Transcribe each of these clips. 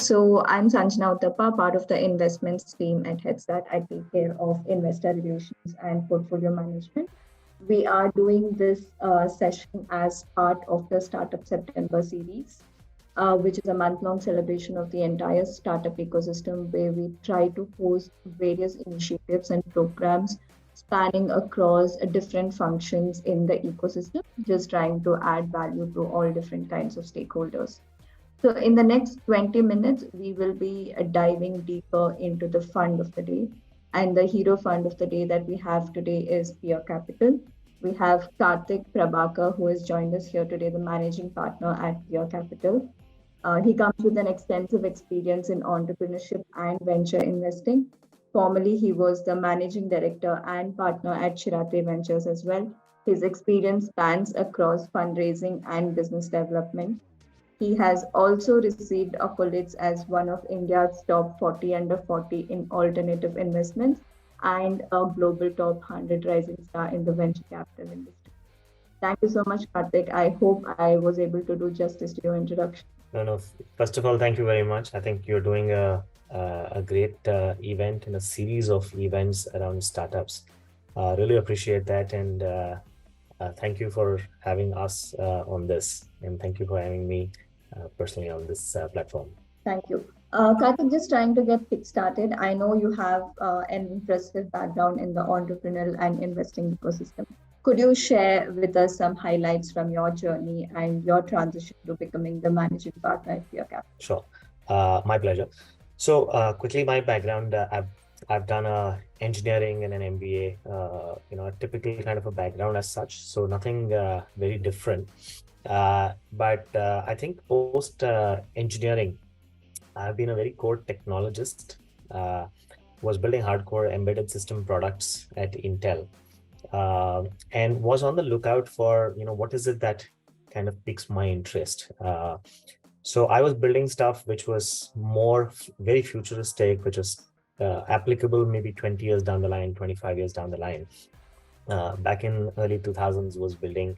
So I'm Sanjana Uttappa, part of the investments team at Headstart. I take care of investor relations and portfolio management. We are doing this session as part of the Startup September series, which is a month-long celebration of the entire startup ecosystem, where we try to host various initiatives and programs spanning across different functions in the ecosystem, just trying to add value to all different kinds of stakeholders. So, in the next 20 minutes, we will be diving deeper into the fund of the day. And the hero fund of the day that we have today is PeerCapital. We have Karthik Prabhakar, who has joined us here today, the managing partner at PeerCapital. He comes with an extensive experience in entrepreneurship and venture investing. Formerly, he was the managing director and partner at Shirate Ventures as well. His experience spans across fundraising and business development. He has also received accolades as one of India's top 40 under 40 in alternative investments and a global top 100 rising star in the venture capital industry. Thank you so much, Karthik. I hope I was able to do justice to your introduction. No. First of all, thank you very much. I think you're doing a great event in a series of events around startups. Really appreciate that, and thank you for having us on this, and thank you for having me personally on this platform. Thank you. Karthik, just trying to get kick-started. I know you have an impressive background in the entrepreneurial and investing ecosystem. Could you share with us some highlights from your journey and your transition to becoming the managing partner at PeerCapital? Sure, my pleasure. So quickly, my background, I've done a engineering and an MBA, a typical kind of a background as such, so nothing very different. But I think post engineering, I've been a very core technologist, was building hardcore embedded system products at Intel, and was on the lookout for, what is it that kind of piques my interest. So I was building stuff which was more very futuristic, which was applicable maybe 20 years down the line, 25 years down the line. Back in early 2000s, was building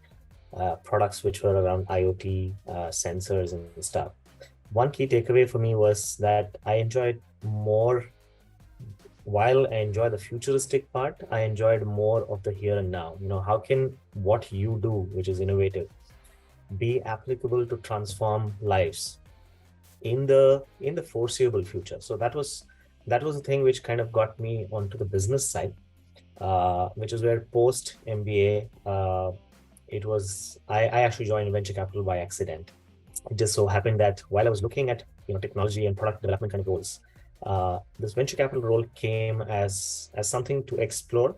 products which were around IoT, sensors and stuff. One key takeaway for me was that I enjoyed more, while I enjoy the futuristic part, I enjoyed more of the here and now. How can what you do, which is innovative, be applicable to transform lives in the foreseeable future? So that was the thing which kind of got me onto the business side, which is where post MBA, I actually joined venture capital by accident. It just so happened that while I was looking at technology and product development kind of roles, this venture capital role came as something to explore.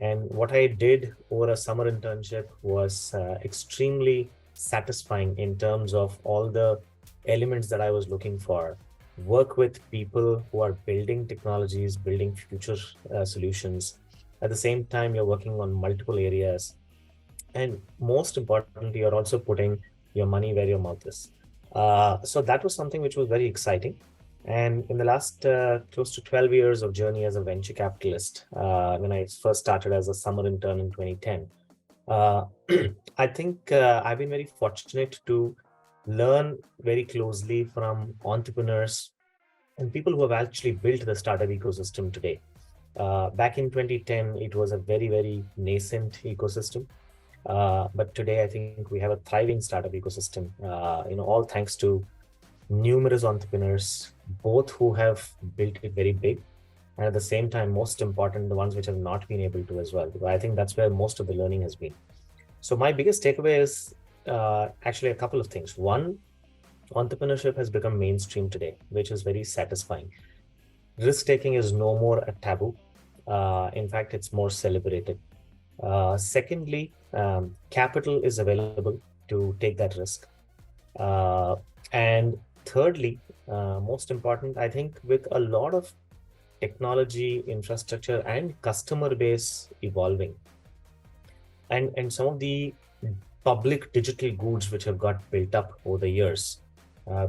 And what I did over a summer internship was extremely satisfying in terms of all the elements that I was looking for. Work with people who are building technologies, building future solutions. At the same time, you're working on multiple areas. And most importantly, you're also putting your money where your mouth is. So that was something which was very exciting. And in the last close to 12 years of journey as a venture capitalist, when I first started as a summer intern in 2010, I think I've been very fortunate to learn very closely from entrepreneurs and people who have actually built the startup ecosystem today. Back in 2010, it was a very, very nascent ecosystem. But today, I think we have a thriving startup ecosystem, all thanks to numerous entrepreneurs, both who have built it very big, and at the same time, most important, the ones which have not been able to as well. Because I think that's where most of the learning has been. So my biggest takeaway is actually a couple of things. One, entrepreneurship has become mainstream today, which is very satisfying. Risk-taking is no more a taboo. In fact, it's more celebrated. Secondly, capital is available to take that risk. And thirdly, most important, I think with a lot of technology, infrastructure and customer base evolving, and some of the public digital goods which have got built up over the years,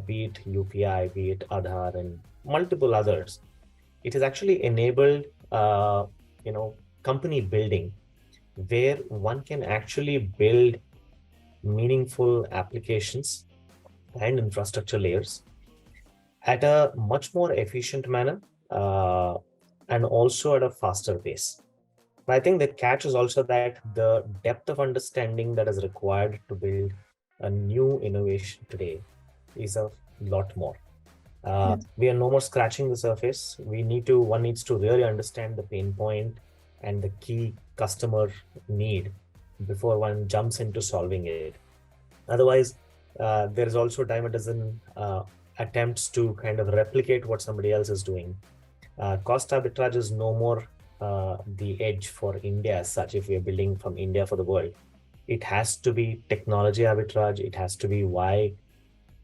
be it UPI, be it Aadhaar and multiple others, it has actually enabled, company building where one can actually build meaningful applications and infrastructure layers at a much more efficient manner, and also at a faster pace. But I think the catch is also that the depth of understanding that is required to build a new innovation today is a lot more. We are no more scratching the surface. One needs to really understand the pain point and the key customer need before one jumps into solving it. Otherwise, there is also time a dozen attempts to kind of replicate what somebody else is doing. Cost arbitrage is no more the edge for India as such. If we are building from India for the world, it has to be technology arbitrage. It has to be why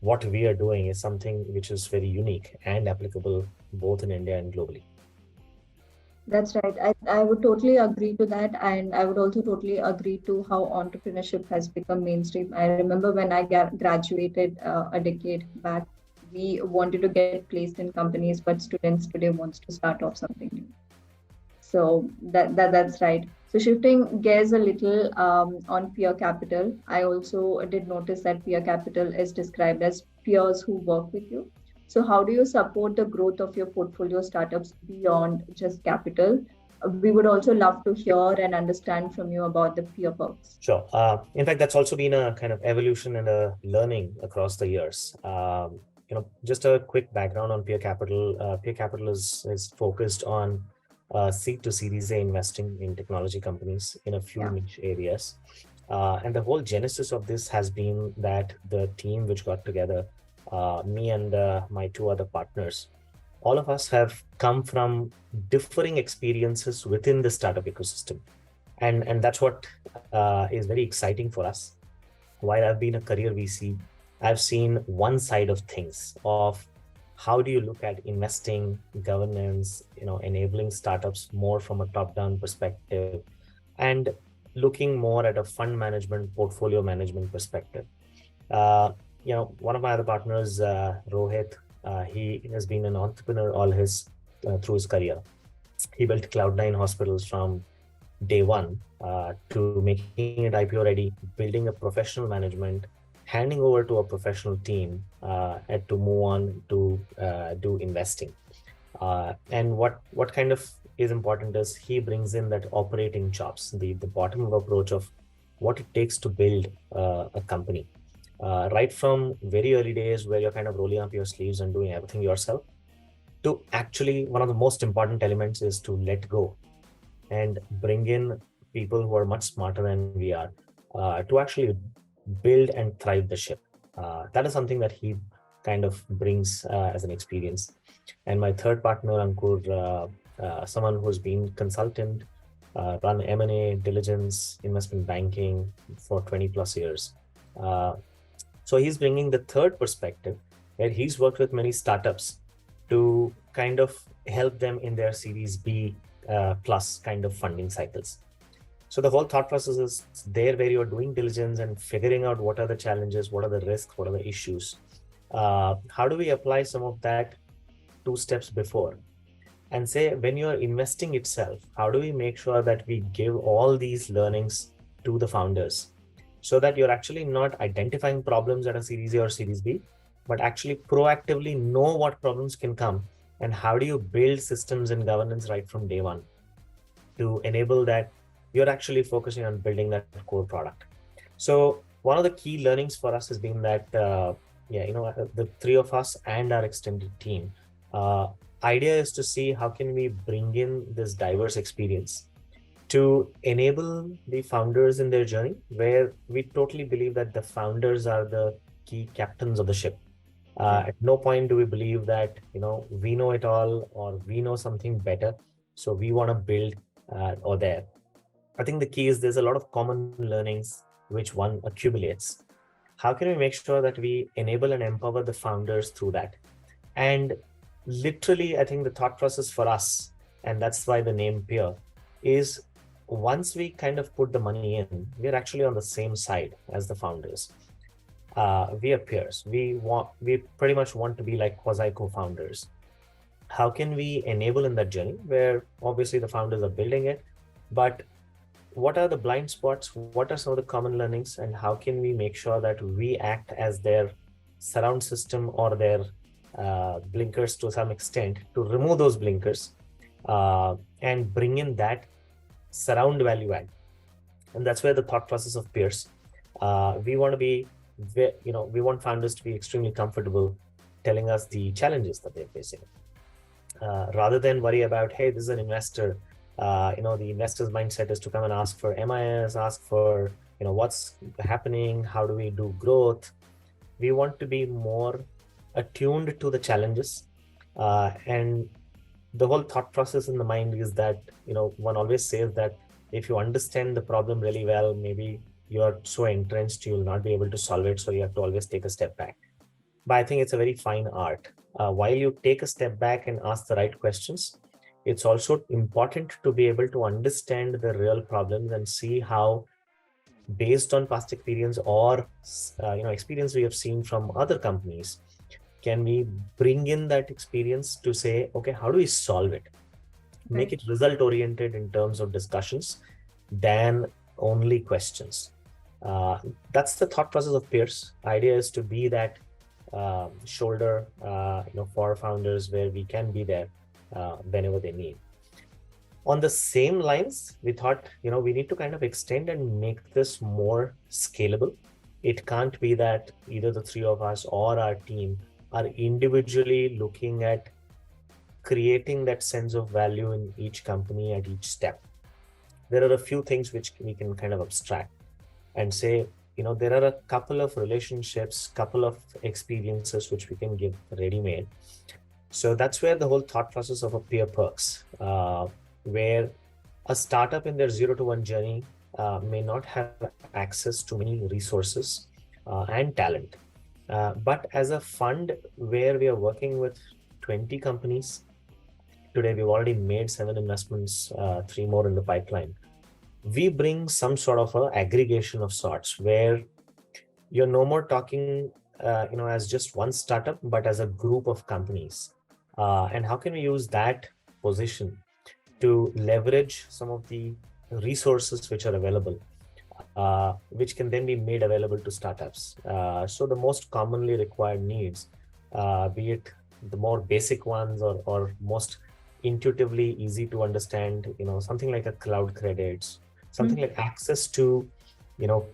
what we are doing is something which is very unique and applicable both in India and globally. That's right. I would totally agree to that. And I would also totally agree to how entrepreneurship has become mainstream. I remember when I graduated a decade back, we wanted to get placed in companies, but students today wants to start off something new. So that's right. So shifting gears a little on PeerCapital, I also did notice that PeerCapital is described as peers who work with you. So how do you support the growth of your portfolio startups beyond just capital? We would also love to hear and understand from you about the peer perks. Sure. In fact, that's also been a kind of evolution and a learning across the years. Just a quick background on PeerCapital. PeerCapital is focused on seed to Series A investing in technology companies in a few niche areas. And the whole genesis of this has been that the team which got together, me and my two other partners, all of us have come from differing experiences within the startup ecosystem. And that's what is very exciting for us. While I've been a career VC, I've seen one side of things of how do you look at investing, governance, enabling startups more from a top-down perspective, and looking more at a fund management, portfolio management perspective. One of my other partners, Rohit, he has been an entrepreneur through his career. He built Cloud9 hospitals from day one to making it IPO ready, building a professional management, handing over to a professional team and to move on to do investing. And what kind of is important is he brings in that operating chops, the bottom-up approach of what it takes to build a company. Right from very early days where you're kind of rolling up your sleeves and doing everything yourself, to actually one of the most important elements is to let go and bring in people who are much smarter than we are to actually build and thrive the ship. That is something that he kind of brings as an experience. And my third partner, Ankur, someone who's been consultant, run M&A, diligence, investment banking for 20 plus years. So he's bringing the third perspective where he's worked with many startups to kind of help them in their Series B plus kind of funding cycles. So the whole thought process is there where you're doing diligence and figuring out what are the challenges, what are the risks, what are the issues. How do we apply some of that 2 steps before? And say when you're investing itself, how do we make sure that we give all these learnings to the founders so that you're actually not identifying problems at a Series A or Series B, but actually proactively know what problems can come and how do you build systems and governance right from day one to enable that you're actually focusing on building that core product. So one of the key learnings for us has been that, the 3 of us and our extended team, idea is to see how can we bring in this diverse experience to enable the founders in their journey, where we totally believe that the founders are the key captains of the ship. At no point do we believe that, we know it all or we know something better. So we want to build or there. I think the key is there's a lot of common learnings which one accumulates. How can we make sure that we enable and empower the founders through that? And literally, I think the thought process for us, and that's why the name Peer, is once we kind of put the money in, we're actually on the same side as the founders. We are peers. We pretty much want to be like quasi co-founders. How can we enable in that journey where obviously the founders are building it, but what are the blind spots? What are some of the common learnings, and how can we make sure that we act as their surround system or their blinkers to some extent, to remove those blinkers and bring in that surround value add. And that's where the thought process of peers. We want to be, we want founders to be extremely comfortable telling us the challenges that they're facing, rather than worry about, hey, this is an investor. The investor's mindset is to come and ask for MIS, ask for, what's happening, how do we do growth. We want to be more attuned to the challenges, and the whole thought process in the mind is that, one always says that if you understand the problem really well, maybe you're so entrenched, you'll not be able to solve it. So you have to always take a step back. But I think it's a very fine art. While you take a step back and ask the right questions, it's also important to be able to understand the real problems and see how, based on past experience or experience we have seen from other companies, can we bring in that experience to say, okay, how do we solve it? Make it result oriented in terms of discussions than only questions. That's the thought process of peers. Idea is to be that shoulder for founders, where we can be there whenever they need. On the same lines, we thought, we need to kind of extend and make this more scalable. It can't be that either the three of us or our team are individually looking at creating that sense of value in each company at each step. There are a few things which we can kind of abstract and say, there are a couple of relationships, couple of experiences which we can give ready-made. So that's where the whole thought process of a peer perks, where a startup in their 0 to 1 journey may not have access to many resources and talent. But as a fund where we are working with 20 companies, today we've already made 7 investments, 3 more in the pipeline. We bring some sort of a aggregation of sorts, where you're no more talking as just one startup, but as a group of companies. And how can we use that position to leverage some of the resources which are available, which can then be made available to startups. So the most commonly required needs, be it the more basic ones or most intuitively easy to understand, something like a cloud credits, something like access to,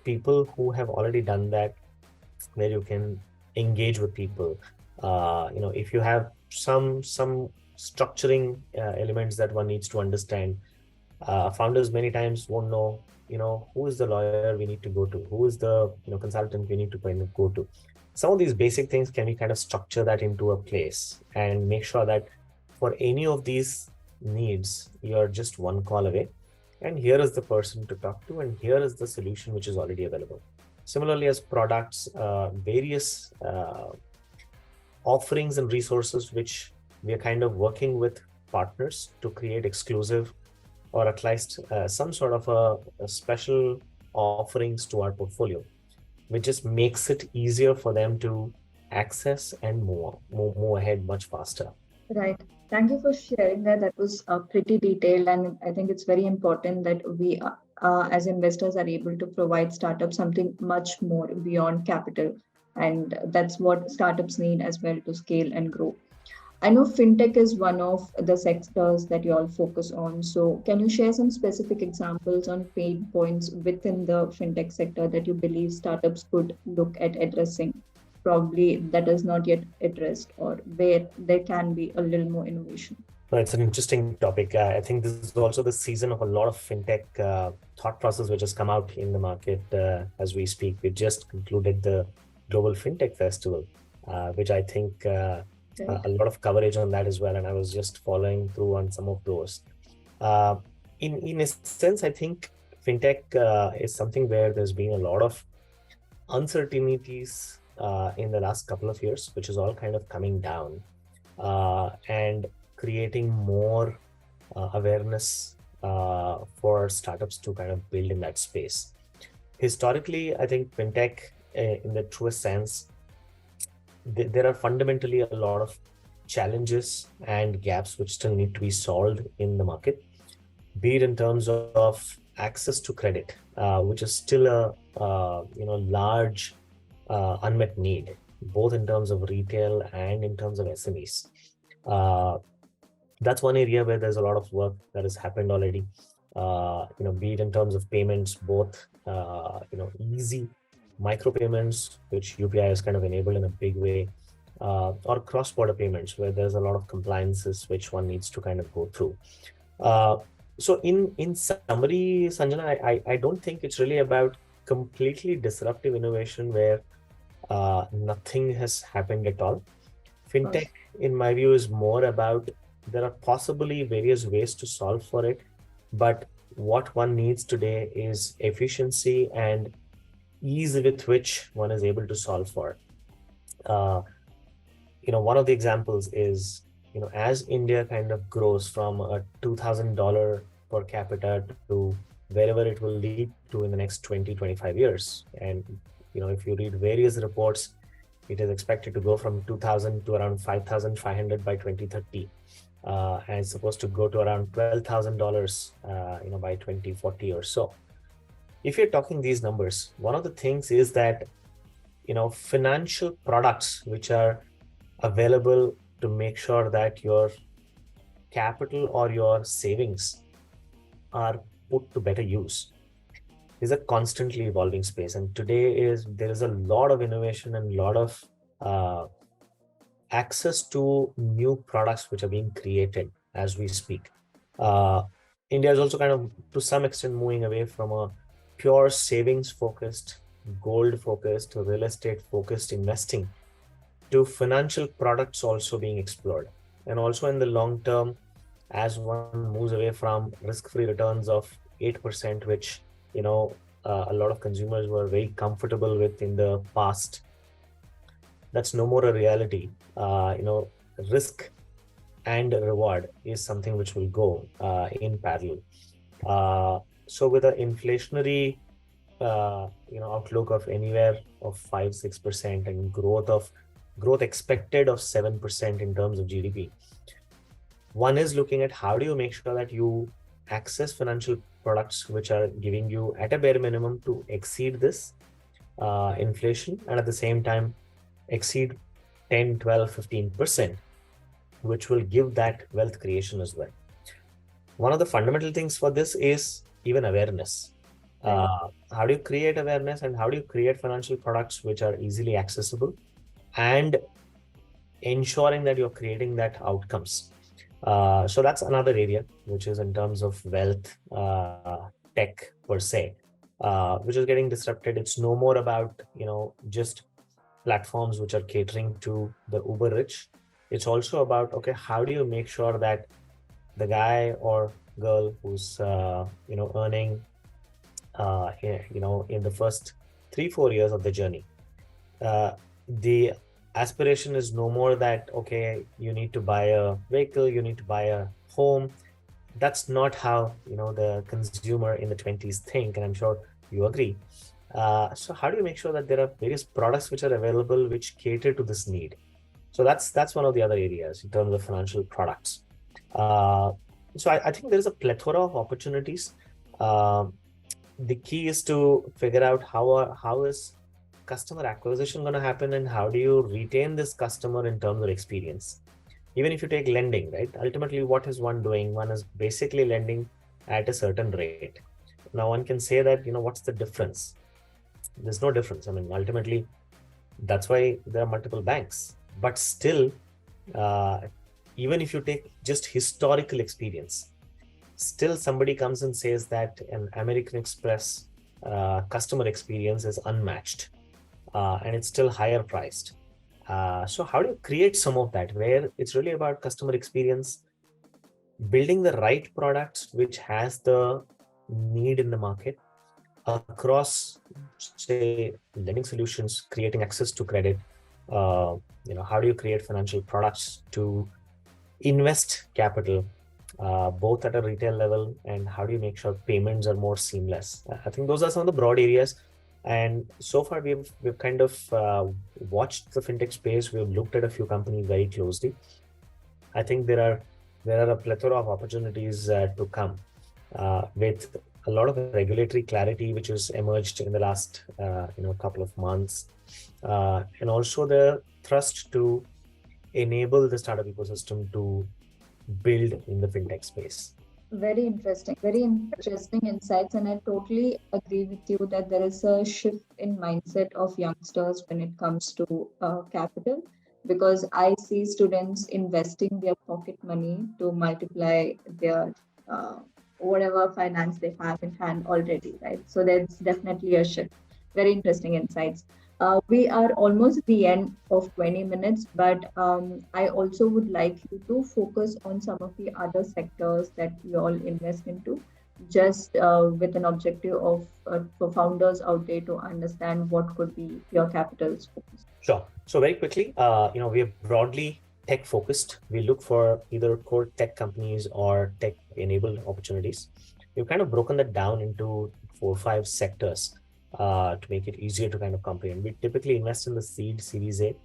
people who have already done that, where you can engage with people. If you have some structuring elements that one needs to understand, founders many times won't know, who is the lawyer we need to go to, who is the consultant we need to kind of go to. Some of these basic things, can we kind of structure that into a place and make sure that for any of these needs, you're just one call away, and here is the person to talk to, and here is the solution which is already available. Similarly, as products, various offerings and resources which we are kind of working with partners to create exclusive or at least some sort of a special offerings to our portfolio, which just makes it easier for them to access and move ahead much faster. Right. Thank you for sharing that. That was pretty detailed, and I think it's very important that we, as investors, are able to provide startups something much more beyond capital, and that's what startups need as well to scale and grow. I know fintech is one of the sectors that you all focus on. So, can you share some specific examples on pain points within the fintech sector that you believe startups could look at addressing? Probably that is not yet addressed, or where there can be a little more innovation. Well, it's an interesting topic. I think this is also the season of a lot of fintech thought process which has come out in the market as we speak. We just concluded the Global FinTech Festival, which I think a lot of coverage on that as well. And I was just following through on some of those. In a sense, I think fintech is something where there's been a lot of uncertainties in the last couple of years, which is all kind of coming down and creating more awareness for startups to kind of build in that space. Historically, I think fintech, in the truest sense, there are fundamentally a lot of challenges and gaps which still need to be solved in the market, be it in terms of access to credit, which is still a large unmet need. both in terms of retail and in terms of SMEs. That's one area where there's a lot of work that has happened already. Be it in terms of payments, both easy micro payments, which UPI has kind of enabled in a big way, or cross-border payments, where there's a lot of compliances which one needs to kind of go through. So in summary, Sanjana, I don't think it's really about completely disruptive innovation where nothing has happened at all. Fintech, in my view, is more about there are possibly various ways to solve for it, but what one needs today is efficiency and ease with which one is able to solve for it. One of the examples is, as India kind of grows from a $2,000 per capita to wherever it will lead to in the next 20, 25 years. And, if you read various reports, it is expected to go from 2,000 to around 5,500 by 2030. And it's supposed to go to around $12,000, by 2040 or so. If you're talking these numbers, one of the things is that, financial products which are available to make sure that your capital or your savings are put to better use is a constantly evolving space. And today there is a lot of innovation and a lot of access to new products which are being created as we speak. India is also kind of, to some extent, moving away from a pure savings focused, gold focused, real estate focused investing to financial products also being explored. And also in the long term, as one moves away from risk-free returns of 8%, which, a lot of consumers were very comfortable with in the past, that's no more a reality. Risk and reward is something which will go in parallel. So with an inflationary outlook of anywhere of 5-6% and growth expected of 7% in terms of GDP, one is looking at how do you make sure that you access financial products which are giving you at a bare minimum to exceed this inflation, and at the same time exceed 10, 12, 15%, which will give that wealth creation as well. One of the fundamental things for this is even awareness. How do you create awareness, and how do you create financial products which are easily accessible and ensuring that you're creating that outcomes? So that's another area, which is in terms of wealth tech per se, which is getting disrupted. It's no more about, just platforms which are catering to the uber rich. It's also about, okay, how do you make sure that the guy or girl who's, earning, in the first 3-4 years of the journey, the aspiration is no more that, okay, you need to buy a vehicle, you need to buy a home. That's not how, the consumer in the 20s think, and I'm sure you agree. So how do you make sure that there are various products which are available which cater to this need? So that's one of the other areas in terms of financial products. So I think there's a plethora of opportunities. The key is to figure out how is customer acquisition going to happen, and how do you retain this customer in terms of experience. Even if you take lending, right? Ultimately, what is one doing? One is basically lending at a certain rate. Now, one can say that, what's the difference? There's no difference. I mean, ultimately, that's why there are multiple banks. But still, even if you take just historical experience, still somebody comes and says that an American Express customer experience is unmatched, and it's still higher priced. So how do you create some of that where it's really about customer experience, building the right products which has the need in the market across, say, lending solutions, creating access to credit. How do you create financial products to invest capital, both at a retail level, and how do you make sure payments are more seamless? I think those are some of the broad areas. And so far, we've kind of watched the fintech space. We've looked at a few companies very closely. I think there are a plethora of opportunities to come with a lot of regulatory clarity which has emerged in the last couple of months, and also the thrust to enable the startup ecosystem to build in the fintech space. Very interesting insights. And I totally agree with you that there is a shift in mindset of youngsters when it comes to capital, because I see students investing their pocket money to multiply their uh, whatever finance they have in hand already, right? So that's definitely a shift. Very interesting insights. We are almost at the end of 20 minutes, but I also would like you to focus on some of the other sectors that you all invest into, just with an objective of for founders out there to understand what could be your capital's focus. Sure. So very quickly, we are broadly tech focused. We look for either core tech companies or tech enabled opportunities. We've kind of broken that down into 4 or 5 sectors to make it easier to kind of comprehend. We typically invest in the seed Series A.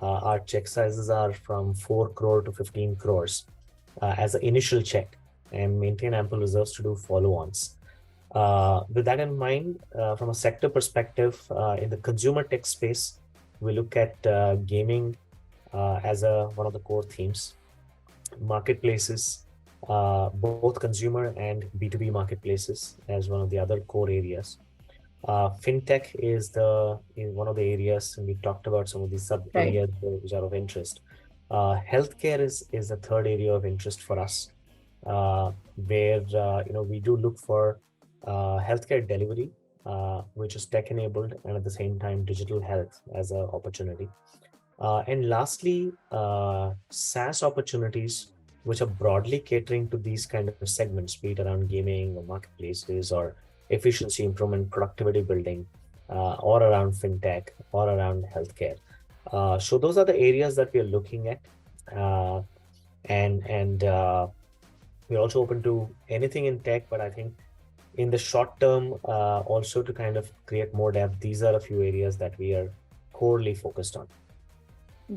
Our check sizes are from 4 crore to 15 crores as an initial check, and maintain ample reserves to do follow-ons. With that in mind, from a sector perspective, in the consumer tech space, we look at gaming as one of the core themes, marketplaces, both consumer and B2B marketplaces as one of the other core areas. Fintech is one of the areas, and we talked about some of these sub areas which are of interest. Healthcare is the third area of interest for us, where we do look for healthcare delivery, which is tech enabled, and at the same time digital health as an opportunity. And lastly, SaaS opportunities, which are broadly catering to these kind of segments, be it around gaming or marketplaces or efficiency improvement, productivity building, or around fintech or around healthcare. So those are the areas that we are looking at, and we're also open to anything in tech. But I think in the short term, also to kind of create more depth, these are a few areas that we are corely focused on.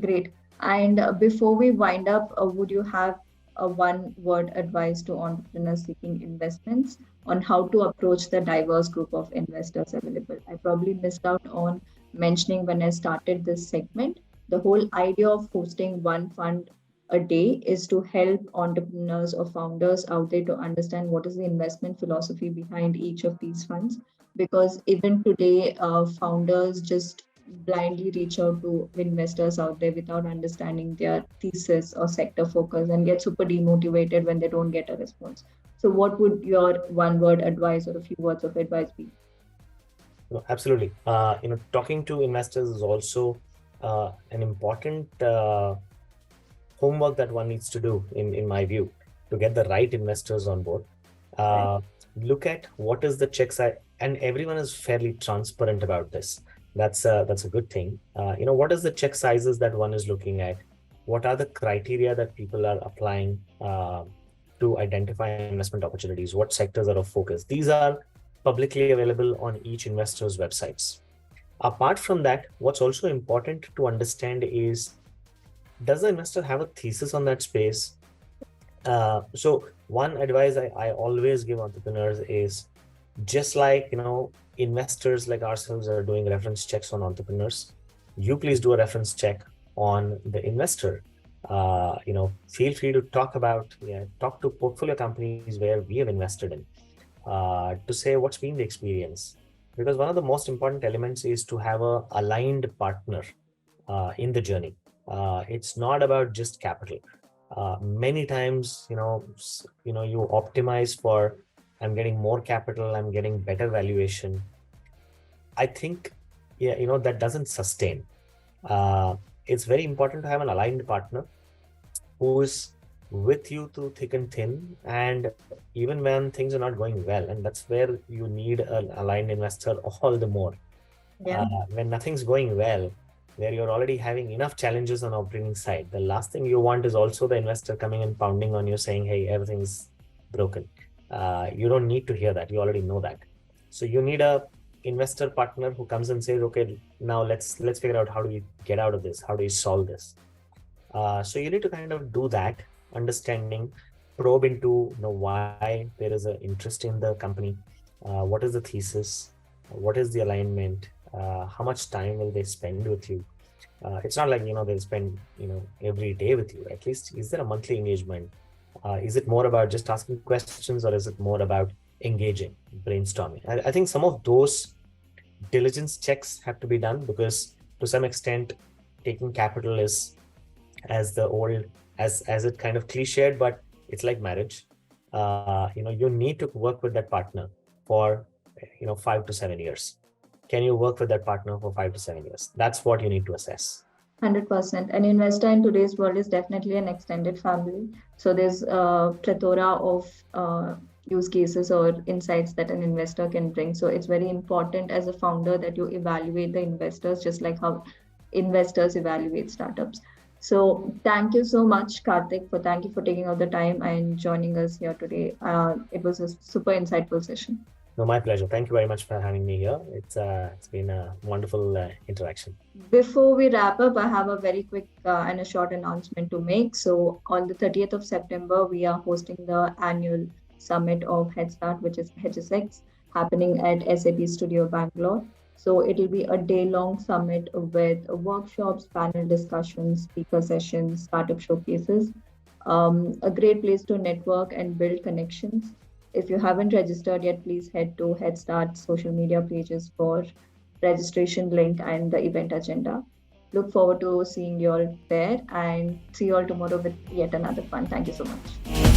Great. And before we wind up, would you have a one-word advice to entrepreneurs seeking investments on how to approach the diverse group of investors available? I probably missed out on mentioning when I started this segment. The whole idea of hosting one fund a day is to help entrepreneurs or founders out there to understand what is the investment philosophy behind each of these funds. Because even today, founders just blindly reach out to investors out there without understanding their thesis or sector focus, and get super demotivated when they don't get a response. So what would your one word advice or a few words of advice be? No, absolutely. Talking to investors is also an important homework that one needs to do, in my view, to get the right investors on board. Look at what is the check size, and everyone is fairly transparent about this. That's a good thing. What is the check sizes that one is looking at? What are the criteria that people are applying to identify investment opportunities? What sectors are of focus? These are publicly available on each investor's websites. Apart from that, what's also important to understand is, does the investor have a thesis on that space? So one advice I always give entrepreneurs is, just like investors like ourselves are doing reference checks on entrepreneurs, you please do a reference check on the investor. Feel free to talk to portfolio companies where we have invested in, to say what's been the experience. Because one of the most important elements is to have a aligned partner in the journey. It's not about just capital. Many times, you optimize for, I'm getting more capital, I'm getting better valuation. I think, that doesn't sustain. It's very important to have an aligned partner who is with you through thick and thin, and even when things are not going well. And that's where you need an aligned investor all the more. When nothing's going well, where you're already having enough challenges on operating side, the last thing you want is also the investor coming and pounding on you saying, hey, everything's broken. You don't need to hear that. You already know that. So you need a investor partner who comes and says, okay, now let's figure out, how do we get out of this? How do we solve this? So you need to kind of do that, understanding, probe into why there is an interest in the company, what is the thesis, what is the alignment, how much time will they spend with you. It's not like, they'll spend, every day with you. At least, is there a monthly engagement? Is it more about just asking questions, or is it more about engaging, brainstorming? I think some of those diligence checks have to be done, because to some extent, taking capital is, as it kind of cliched, but it's like marriage. You need to work with that partner for 5 to 7 years. Can you work with that partner for 5 to 7 years? That's what you need to assess. 100%. An investor in today's world is definitely an extended family. So there's a plethora of use cases or insights that an investor can bring. So it's very important as a founder that you evaluate the investors, just like how investors evaluate startups. So thank you so much, Karthik, thank you for taking out the time and joining us here today. It was a super insightful session. No, my pleasure. Thank you very much for having me here. It's been a wonderful interaction. Before we wrap up, I have a very quick and a short announcement to make. So on the 30th of September, we are hosting the annual summit of Headstart, which is HSX, happening at SAP Studio Bangalore. So it will be a day-long summit with workshops, panel discussions, speaker sessions, startup showcases. A great place to network and build connections. If you haven't registered yet, please head to Headstart social media pages for registration link and the event agenda. Look forward to seeing you all there, and see you all tomorrow with yet another fun. Thank you so much.